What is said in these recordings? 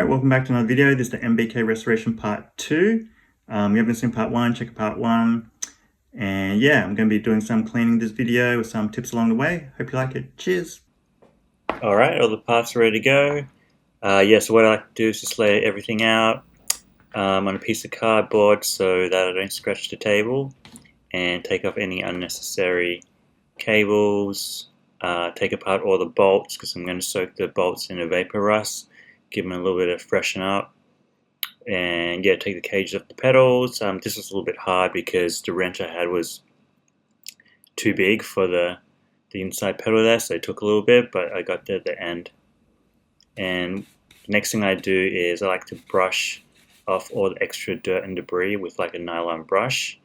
Alright, welcome back to another video. This is the MBK Restoration Part 2. You haven't seen Part 1, check out Part 1. And yeah, I'm going to be doing some cleaning this video with some tips along the way. Hope you like it. Cheers! Alright, all the parts are ready to go. So what I like to do is just lay everything out on a piece of cardboard so that I don't scratch the table, and take off any unnecessary cables, take apart all the bolts because I'm going to soak the bolts in evaporust, give them a little bit of freshen up, and yeah, take the cages off the pedals. This was a little bit hard because the wrench I had was too big for the inside pedal there, so it took a little bit, but I got there at the end. And the next thing I do is I like to brush off all the extra dirt and debris with like a nylon brush.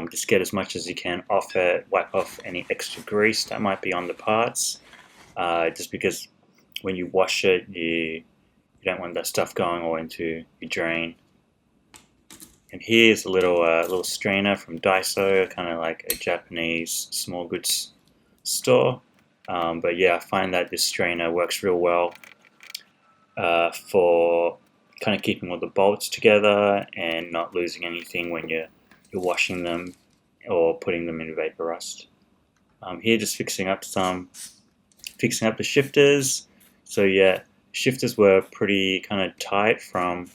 Just get as much as you can off it, wipe off any extra grease that might be on the parts, just because when you wash it, you don't want that stuff going all into your drain. And here's a little strainer from Daiso, kind of like a Japanese small goods store. But yeah, I find that this strainer works real well for kind of keeping all the bolts together and not losing anything when you're washing them or putting them in evaporust. Here, just fixing up the shifters. So yeah, shifters were pretty kind of tight from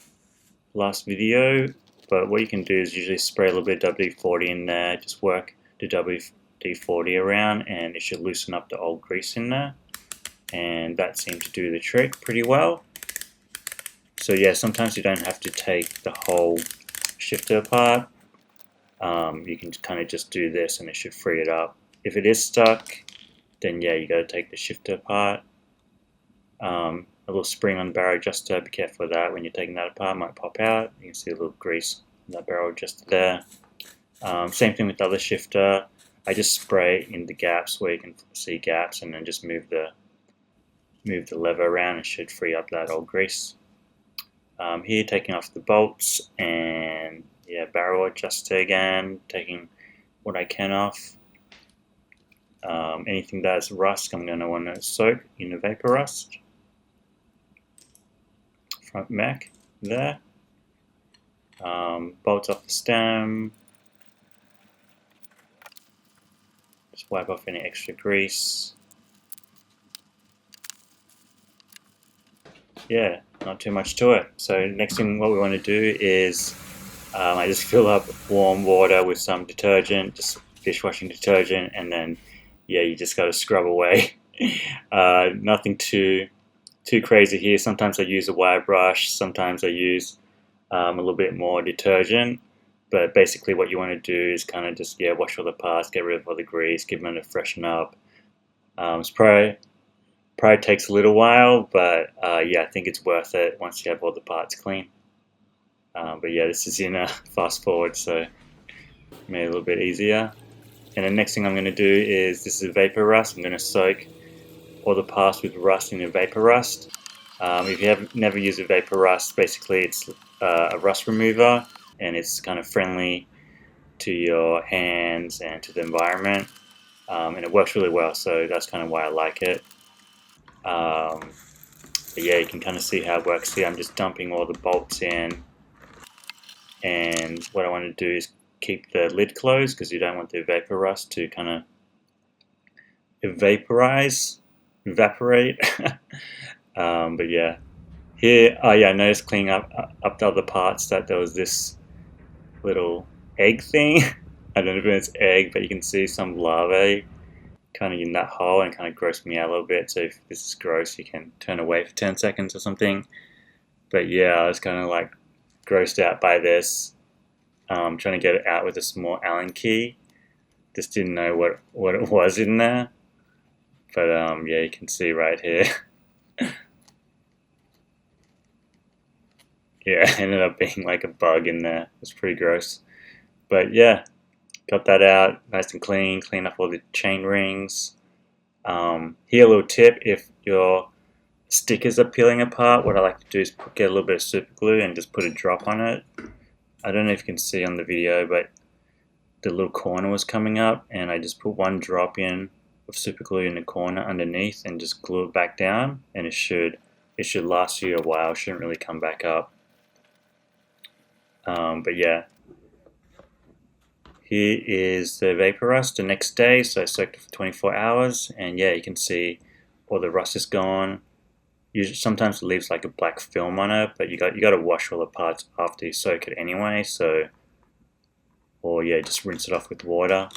last video, but what you can do is usually spray a little bit of WD-40 in there, just work the WD-40 around, and it should loosen up the old grease in there, and that seemed to do the trick pretty well. So yeah, sometimes you don't have to take the whole shifter apart. You can kind of just do this and it should free it up. If it is stuck, then yeah, you got to take the shifter apart. A little spring on the barrel adjuster, be careful of that when you're taking that apart, it might pop out. You can see a little grease in that barrel adjuster there. Same thing with the other shifter. I just spray in the gaps where you can see gaps, and then just move the lever around. It should free up that old grease. Here, taking off the bolts, and yeah, barrel adjuster again, taking what I can off. Anything that has rust, I'm going to want to soak in evaporust. Front mech there. Bolts off the stem. Just wipe off any extra grease. Yeah, not too much to it. So next thing what we want to do is I just fill up warm water with some detergent, just dishwashing detergent, and then yeah, you just got to scrub away. Nothing too crazy here. Sometimes I use a wire brush, sometimes I use a little bit more detergent, but basically what you want to do is kind of just wash all the parts, get rid of all the grease, give them a freshen up. It's probably takes a little while, but yeah, I think it's worth it once you have all the parts clean. But yeah, this is in a fast forward, so made it a little bit easier. And the next thing I'm going to do is, this is evaporust. I'm going to soak all the parts with rust in evaporust. If you have never used evaporust, basically it's a rust remover, and it's kind of friendly to your hands and to the environment, and it works really well, so that's kind of why I like it. But yeah, you can kind of see how it works here. I'm just dumping all the bolts in, and what I want to do is keep the lid closed because you don't want the evaporust to kind of evaporate. But yeah, here, I noticed cleaning up the other parts that there was this little egg thing. I don't know if it's egg, but you can see some larvae kind of in that hole, and kind of grossed me out a little bit. So if this is gross, you can turn away for 10 seconds or something. But yeah, I was kind of like grossed out by this. Trying to get it out with a small Allen key. Just didn't know what it was in there. But yeah, you can see right here. Yeah, it ended up being like a bug in there. It's pretty gross. But yeah, got that out nice and clean. Clean up all the chain rings. Here, a little tip: if your stickers are peeling apart, what I like to do is get a little bit of super glue and just put a drop on it. I don't know if you can see on the video, but the little corner was coming up, and I just put one drop in of super glue in the corner underneath and just glue it back down, and it should it should last you a while. It shouldn't really come back up. But yeah, here is the evaporust the next day. So I soaked it for 24 hours, and yeah, you can see all the rust is gone. Usually, sometimes it leaves like a black film on it, but you got to wash all the parts after you soak it anyway. So, or yeah, just rinse it off with water.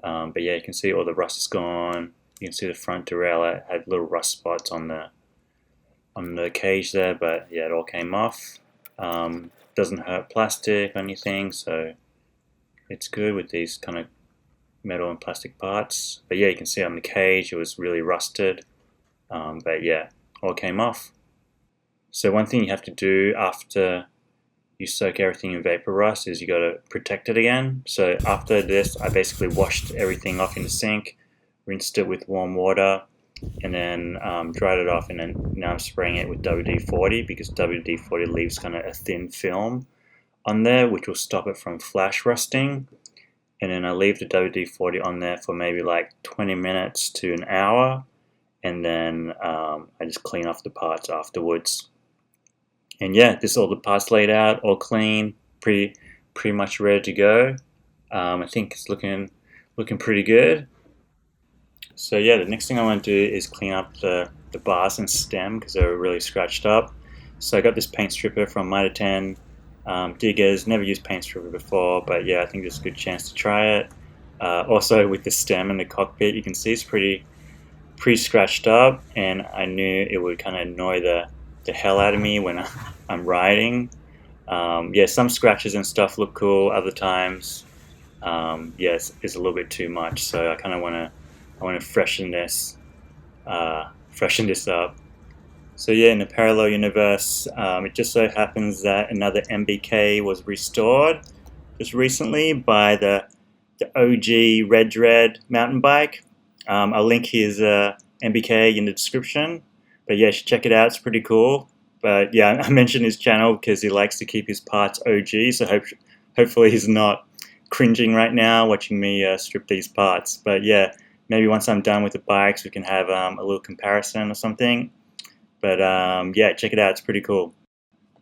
But yeah, you can see all the rust is gone. You can see the front derailleur had little rust spots on the cage there, but yeah, it all came off. Doesn't hurt plastic or anything, so it's good with these kind of metal and plastic parts. But yeah, you can see on the cage it was really rusted. But yeah, all came off. So one thing you have to do after you soak everything in vapor rust is you got to protect it again. So after this, I basically washed everything off in the sink, rinsed it with warm water, and then dried it off. And then now I'm spraying it with WD-40 because WD-40 leaves kind of a thin film on there, which will stop it from flash rusting. And then I leave the WD-40 on there for maybe like 20 minutes to an hour, and then I just clean off the parts afterwards. And yeah, this is all the parts laid out, all clean, pretty much ready to go. I think it's looking pretty good. So yeah, the next thing I want to do is clean up the bars and stem because they were really scratched up. So I got this paint stripper from Mitre 10 Diggers. Never used paint stripper before, but yeah, I think there's a good chance to try it. Also with the stem and the cockpit, you can see it's pretty scratched up, and I knew it would kind of annoy the hell out of me when I'm riding. Yeah, some scratches and stuff look cool. Other times, yes, it's a little bit too much. So I kind of want to freshen this up. So yeah, in the parallel universe, it just so happens that another MBK was restored just recently by the OG Red Dread mountain bike. I'll link his MBK in the description. But yeah, you should check it out. It's pretty cool. But yeah, I mentioned his channel because he likes to keep his parts OG. So hopefully he's not cringing right now watching me strip these parts. But yeah, maybe once I'm done with the bikes, we can have a little comparison or something. But yeah, check it out. It's pretty cool.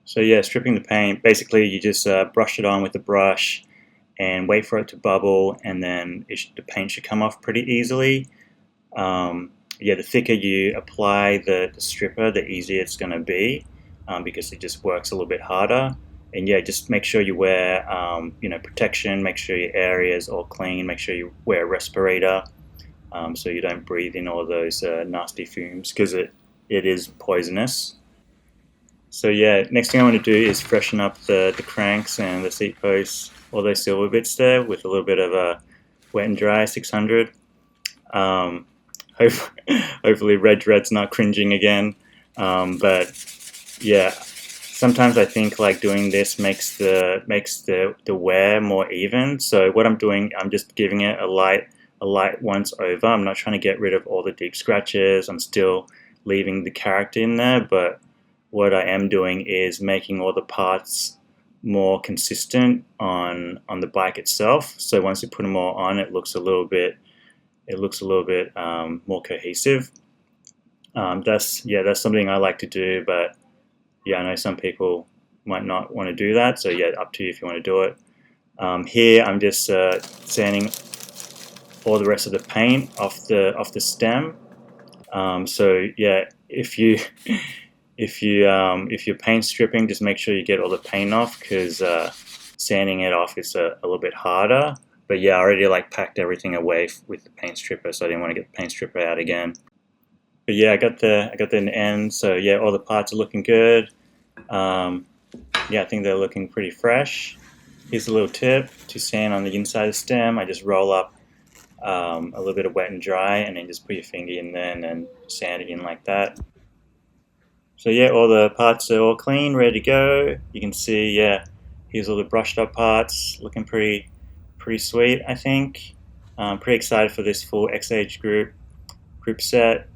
So yeah, stripping the paint. Basically, you just brush it on with the brush and wait for it to bubble, and then the paint should come off pretty easily. Yeah, the thicker you apply the stripper, the easier it's going to be because it just works a little bit harder. And yeah, just make sure you wear protection, make sure your area is all clean, make sure you wear a respirator so you don't breathe in all those nasty fumes because it is poisonous. So yeah, next thing I want to do is freshen up the cranks and the seat posts, all those silver bits there with a little bit of a wet and dry 600. Hopefully Red Dread's not cringing again. But yeah, sometimes I think like doing this makes the wear more even. So what I'm doing, I'm just giving it a light once over. I'm not trying to get rid of all the deep scratches. I'm still leaving the character in there, but what I am doing is making all the parts more consistent on the bike itself. So once you put them all on, it looks a little bit more cohesive. That's something I like to do, but yeah, I know some people might not want to do that. So yeah, up to you if you want to do it. Here I'm just sanding all the rest of the paint off the stem. So yeah, if you're paint stripping, just make sure you get all the paint off because sanding it off is a little bit harder. But yeah, I already like packed everything away with the paint stripper, so I didn't want to get the paint stripper out again. But yeah, I got the in the end. So yeah, all the parts are looking good. Yeah, I think they're looking pretty fresh. Here's a little tip to sand on the inside of the stem. I just roll up a little bit of wet and dry, and then just put your finger in there and then sand it in like that. So yeah, all the parts are all clean, ready to go. You can see, yeah, here's all the brushed up parts, looking pretty sweet, I think. I'm pretty excited for this full X-Age group set.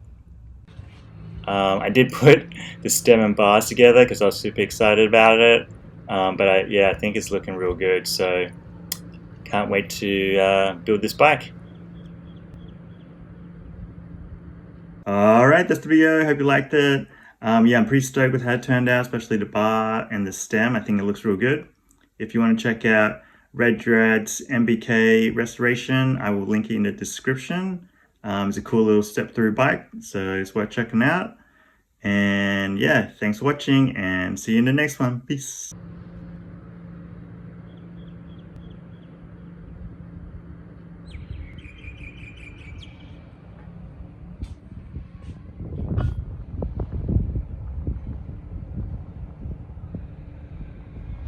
I did put the stem and bars together because I was super excited about it. But I think it's looking real good. So can't wait to build this bike. Alright, that's the video. Hope you liked it. Yeah, I'm pretty stoked with how it turned out, especially the bar and the stem. I think it looks real good. If you want to check out Red Dread's MBK Restoration, I will link it in the description. It's a cool little step-through bike, so it's worth checking out. And yeah, thanks for watching, and see you in the next one. Peace.